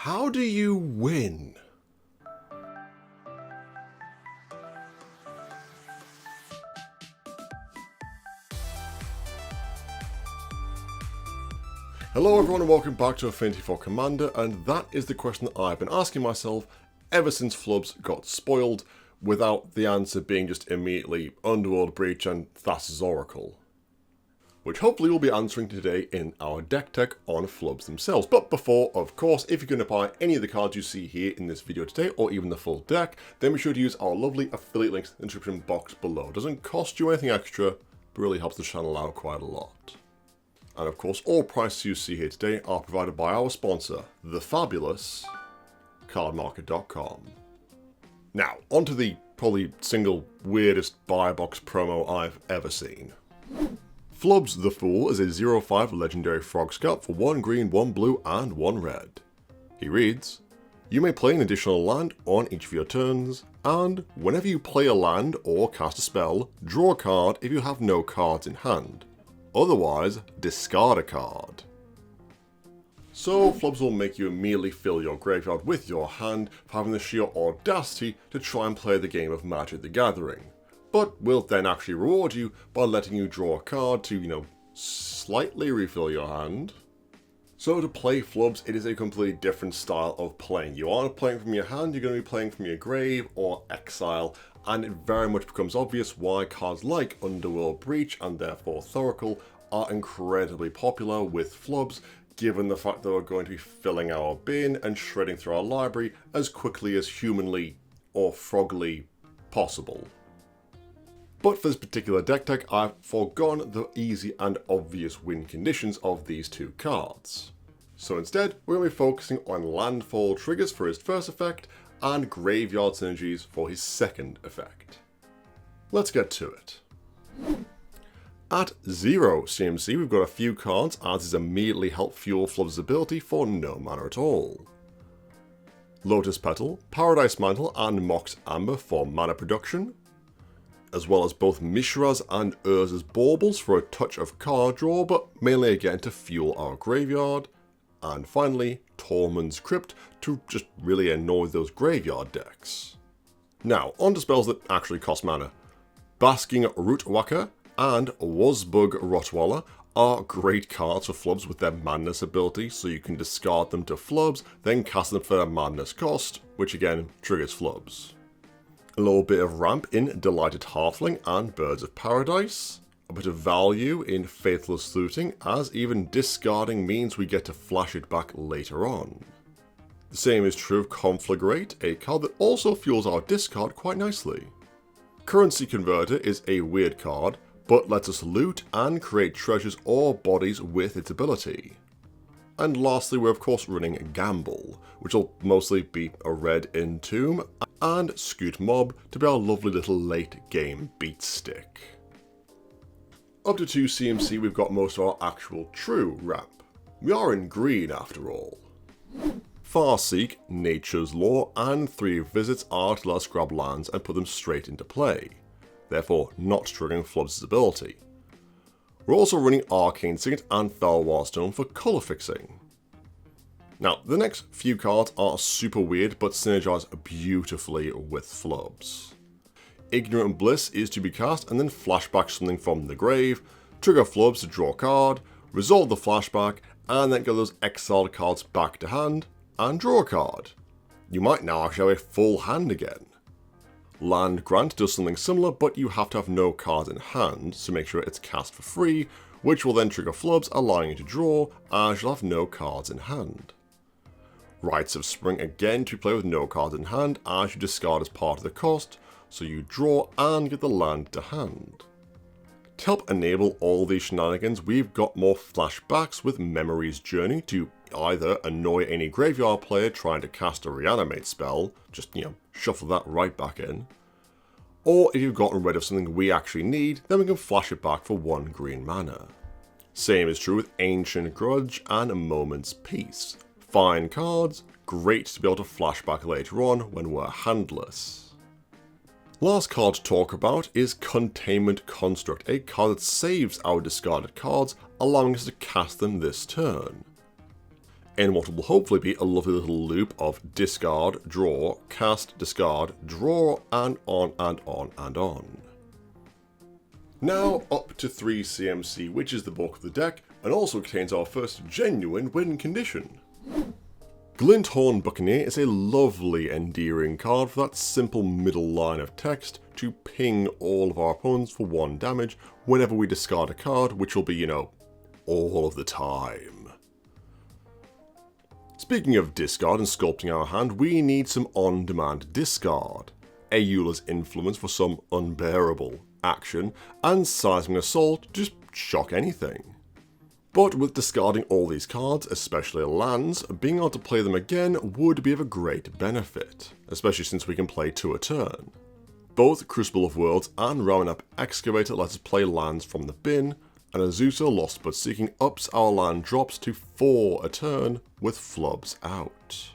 How do you win? Hello everyone and welcome back to Affinity for Commander, and that is the question that I've been asking myself ever since Flubs got spoiled, without the answer being just immediately Underworld Breach and Thassa's Oracle. Which hopefully we'll be answering today in our deck tech on Flubs themselves. But before, of course, if you're going to buy any of the cards you see here in this video today, or even the full deck, then be sure to use our lovely affiliate links in the description box below. It doesn't cost you anything extra, but really helps the channel out quite a lot. And of course, all prices you see here today are provided by our sponsor, the fabulous cardmarket.com. Now, onto the probably single weirdest buy box promo I've ever seen. Flubs the Fool is a 0/5 legendary frog scout for 1 green, 1 blue, and 1 red. He reads, you may play an additional land on each of your turns, and whenever you play a land or cast a spell, draw a card if you have no cards in hand. Otherwise, discard a card. So, Flubs will make you immediately fill your graveyard with your hand for having the sheer audacity to try and play the game of Magic the Gathering, but will then actually reward you by letting you draw a card to, slightly refill your hand. So to play Flubs, it is a completely different style of playing. You aren't playing from your hand, you're going to be playing from your grave or exile, and it very much becomes obvious why cards like Underworld Breach and therefore Thoracle are incredibly popular with Flubs, given the fact that we're going to be filling our bin and shredding through our library as quickly as humanly or frogly possible. But for this particular deck tech, I've foregone the easy and obvious win conditions of these two cards. So instead, we're going to be focusing on landfall triggers for his first effect, and graveyard synergies for his second effect. Let's get to it. At 0 CMC, we've got a few cards, as is immediately help fuel Flubs' ability for no mana at all. Lotus Petal, Paradise Mantle, and Mox Amber for mana production, as well as both Mishra's and Urza's Baubles for a touch of card draw, but mainly again to fuel our graveyard. And finally, Tormund's Crypt to just really annoy those graveyard decks. Now, on to spells that actually cost mana. Basking Rootwhacker and Wazbug Rottweiler are great cards for Flubs with their madness ability, so you can discard them to Flubs, then cast them for their madness cost, which again triggers Flubs. A little bit of ramp in Delighted Halfling and Birds of Paradise. A bit of value in Faithless Looting, as even discarding means we get to flash it back later on. The same is true of Conflagrate, a card that also fuels our discard quite nicely. Currency Converter is a weird card, but lets us loot and create treasures or bodies with its ability. And lastly, we're of course running Gamble, which will mostly be a red Entomb, and Scoot Mob to be our lovely little late game beat stick. Up to 2 CMC, we've got most of our actual true ramp. We are in green after all. Farseek, Nature's Law, and 3 Visits are to let us grab lands and put them straight into play, therefore not triggering Flubs' ability. We're also running Arcane Signet and Felwar Stone for colour fixing. Now, the next few cards are super weird but synergize beautifully with Flubs. Ignorant Bliss is to be cast and then flashback something from the grave, trigger Flubs to draw a card, resolve the flashback, and then get those exiled cards back to hand, and draw a card. You might now actually have a full hand again. Land Grant does something similar, but you have to have no cards in hand, so make sure it's cast for free, which will then trigger Flubs, allowing you to draw, as you'll have no cards in hand. Rites of Spring again to play with no cards in hand, as you discard as part of the cost, so you draw and get the land to hand. To help enable all these shenanigans, we've got more flashbacks with Memory's Journey to either annoy any graveyard player trying to cast a reanimate spell, just shuffle that right back in, or if you've gotten rid of something we actually need, then we can flash it back for 1 green mana. Same is true with Ancient Grudge and Moment's Peace. Fine cards, great to be able to flash back later on when we're handless. Last card to talk about is Containment Construct, a card that saves our discarded cards, allowing us to cast them this turn. in what will hopefully be a lovely little loop of discard, draw, cast, discard, draw, and on and on and on. Now up to 3 CMC, which is the bulk of the deck, and also contains our first genuine win condition. Glinthorn Buccaneer is a lovely, endearing card for that simple middle line of text to ping all of our opponents for 1 damage whenever we discard a card, which will be, you know, all of the time. Speaking of discard and sculpting our hand, we need some on-demand discard. Aeula's Influence for some unbearable action, and Seismic Assault to just shock anything. But with discarding all these cards, especially lands, being able to play them again would be of a great benefit, especially since we can play 2 a turn. Both Crucible of Worlds and Ramanap Excavator let us play lands from the bin, and Azusa Lost But Seeking ups our land drops to 4 a turn with Flubs out.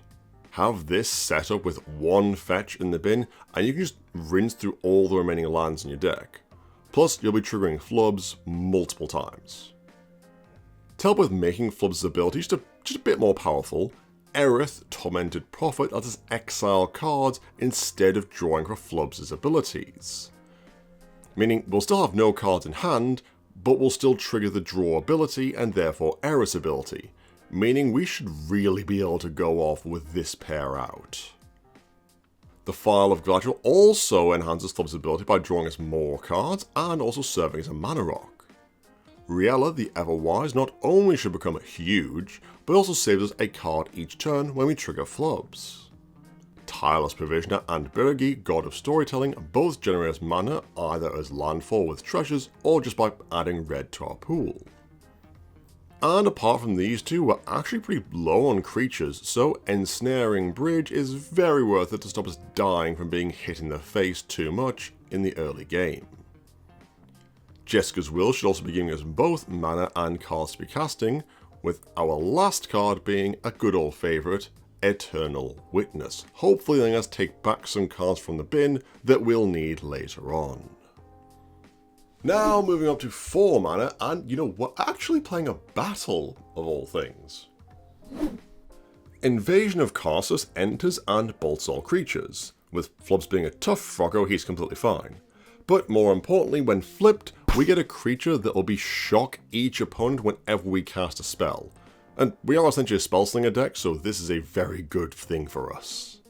Have this set up with 1 fetch in the bin, and you can just rinse through all the remaining lands in your deck. Plus, you'll be triggering Flubs multiple times. To help with making Flubs' ability just a bit more powerful, Aerith Tormented Prophet lets us exile cards instead of drawing for Flubs' abilities. Meaning we'll still have no cards in hand, but we'll still trigger the draw ability and therefore Aerith's ability, meaning we should really be able to go off with this pair out. The File of Galadriel also enhances Flubs' ability by drawing us more cards and also serving as a mana rock. Riella the Everwise not only should become huge, but also saves us a card each turn when we trigger Flubs. Tireless Provisioner and Birgi, God of Storytelling, both generate us mana either as landfall with treasures or just by adding red to our pool. And apart from these two, we're actually pretty low on creatures, so Ensnaring Bridge is very worth it to stop us dying from being hit in the face too much in the early game. Jessica's Will should also be giving us both mana and cards to be casting, with our last card being a good old favourite, Eternal Witness, hopefully letting us take back some cards from the bin that we'll need later on. Now moving up to 4 mana, and you know, we're actually playing a battle of all things. Invasion of Karsus enters and bolts all creatures. With Flubs being a tough froggo, he's completely fine. But more importantly, when flipped, we get a creature that will be shock each opponent whenever we cast a spell. And we are essentially a spellslinger deck, so this is a very good thing for us.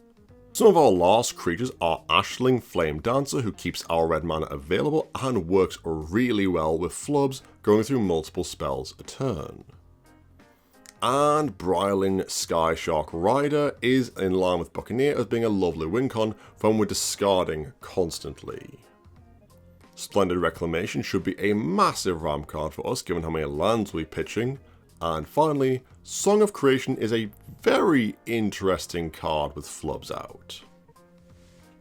Some of our last creatures are Ashling Flame Dancer, who keeps our red mana available and works really well with Flubs going through multiple spells a turn. And Bryling Sky Shark Rider is in line with Buccaneer as being a lovely win con when we're discarding constantly. Splendid Reclamation should be a massive ramp card for us given how many lands we're pitching. And finally, Song of Creation is a very interesting card with Flubs out.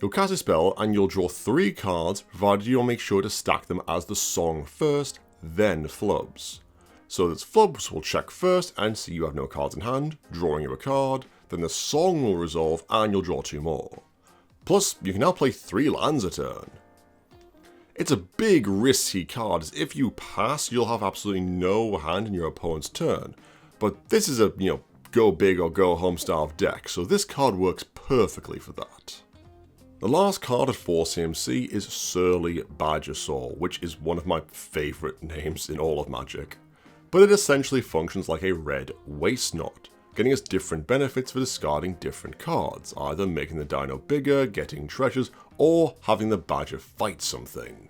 You'll cast a spell and you'll draw 3 cards provided you'll make sure to stack them as the Song first, then Flubs. So that Flubs will check first and see you have no cards in hand, drawing you a card, then the Song will resolve and you'll draw 2 more. Plus, you can now play 3 lands a turn. It's a big risky card, as if you pass, you'll have absolutely no hand in your opponent's turn. But this is a, go big or go home style of deck, so this card works perfectly for that. The last card at 4 CMC is Surly Badgersaw, which is one of my favourite names in all of Magic. But it essentially functions like a red waste knot, getting us different benefits for discarding different cards, either making the dino bigger, getting treasures, or having the badger fight something.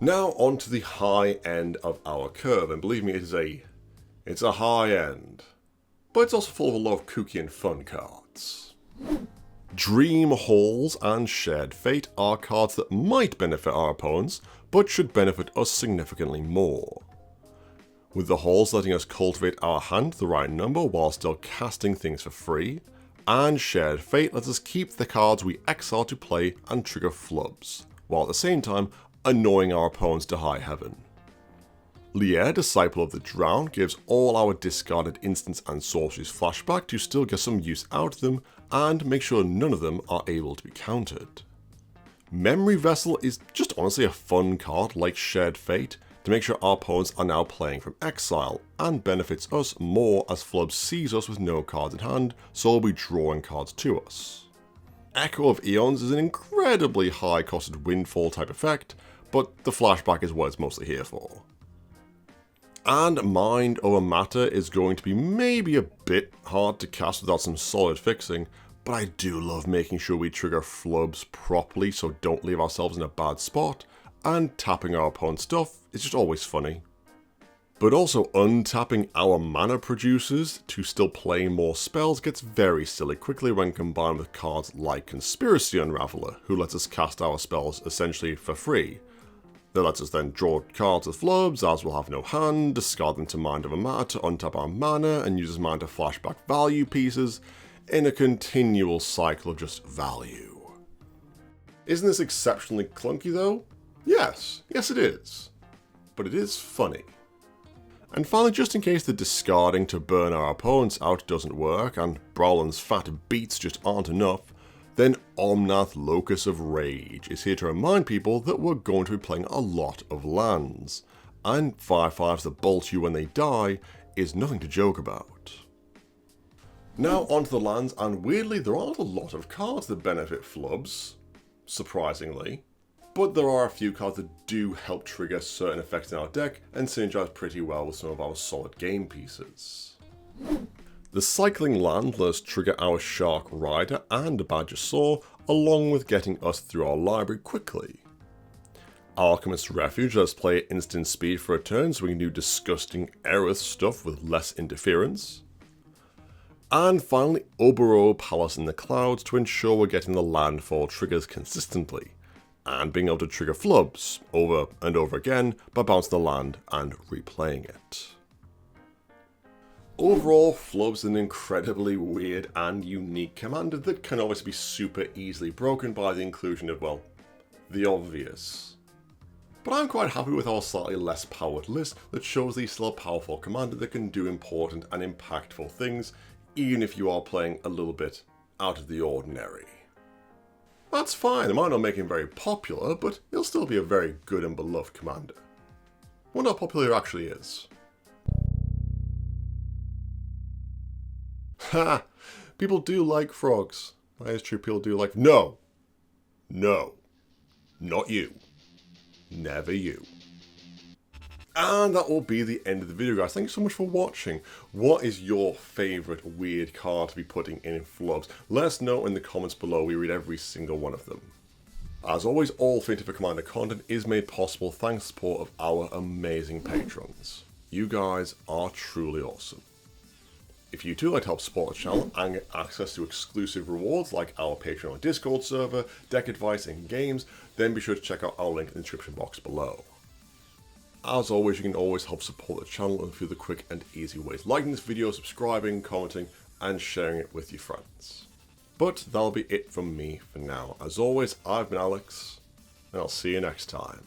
Now on to the high end of our curve, and believe me, it's a high end. But it's also full of a lot of kooky and fun cards. Dream Halls and Shared Fate are cards that might benefit our opponents, but should benefit us significantly more. With the Halls letting us cultivate our hand to the right number while still casting things for free, and Shared Fate lets us keep the cards we exile to play and trigger Flubs, while at the same time annoying our opponents to high heaven. Lier, Disciple of the Drowned, gives all our discarded instants and sorceries flashback to still get some use out of them and make sure none of them are able to be countered. Memory Vessel is just honestly a fun card like Shared Fate to make sure our opponents are now playing from exile, and benefits us more as Flubs sees us with no cards in hand, so will be drawing cards to us. Echo of Eons is an incredibly high costed windfall type effect, but the flashback is what it's mostly here for. And Mind Over Matter is going to be maybe a bit hard to cast without some solid fixing, but I do love making sure we trigger Flubs properly so don't leave ourselves in a bad spot, and tapping our opponent's stuff is just always funny. But also untapping our mana producers to still play more spells gets very silly quickly when combined with cards like Conspiracy Unraveler, who lets us cast our spells essentially for free. That lets us then draw cards with Flubs, as we'll have no hand, discard them to Mind Over Matter to untap our mana, and use mana to flashback value pieces, in a continual cycle of just value. Isn't this exceptionally clunky though? Yes it is. But it is funny. And finally, just in case the discarding to burn our opponents out doesn't work, and Brawlin's fat beats just aren't enough, then Omnath Locus of Rage is here to remind people that we're going to be playing a lot of lands, and 5/5s that bolt you when they die is nothing to joke about. Now onto the lands, and weirdly there aren't a lot of cards that benefit Flubs, surprisingly, but there are a few cards that do help trigger certain effects in our deck and synergize pretty well with some of our solid game pieces. The cycling land lets us trigger our Shark Rider and a Badger Saw, along with getting us through our library quickly. Alchemist's Refuge lets us play at instant speed for a turn so we can do disgusting Aerith stuff with less interference. And finally, Bloomburrow Palace in the Clouds to ensure we're getting the landfall triggers consistently, and being able to trigger Flubs over and over again by bouncing the land and replaying it. Overall, Flubs is an incredibly weird and unique commander that can always be super easily broken by the inclusion of, well, the obvious. But I'm quite happy with our slightly less powered list that shows the still powerful commander that can do important and impactful things, even if you are playing a little bit out of the ordinary. That's fine, I might not make him very popular, but he'll still be a very good and beloved commander. I wonder how popular he actually is. Ha! People do like frogs. That is true, people do like... No! No. Not you. Never you. And that will be the end of the video, guys. Thank you so much for watching. What is your favourite weird card to be putting in Flubs? Let us know in the comments below. We read every single one of them. As always, all Affinity for Commander content is made possible thanks to the support of our amazing patrons. You guys are truly awesome. If you too like to help support the channel and get access to exclusive rewards like our Patreon Discord server, deck advice and games, then be sure to check out our link in the description box below. As always, you can always help support the channel through the quick and easy ways, liking this video, subscribing, commenting, and sharing it with your friends. But that'll be it from me for now. As always, I've been Alex, and I'll see you next time.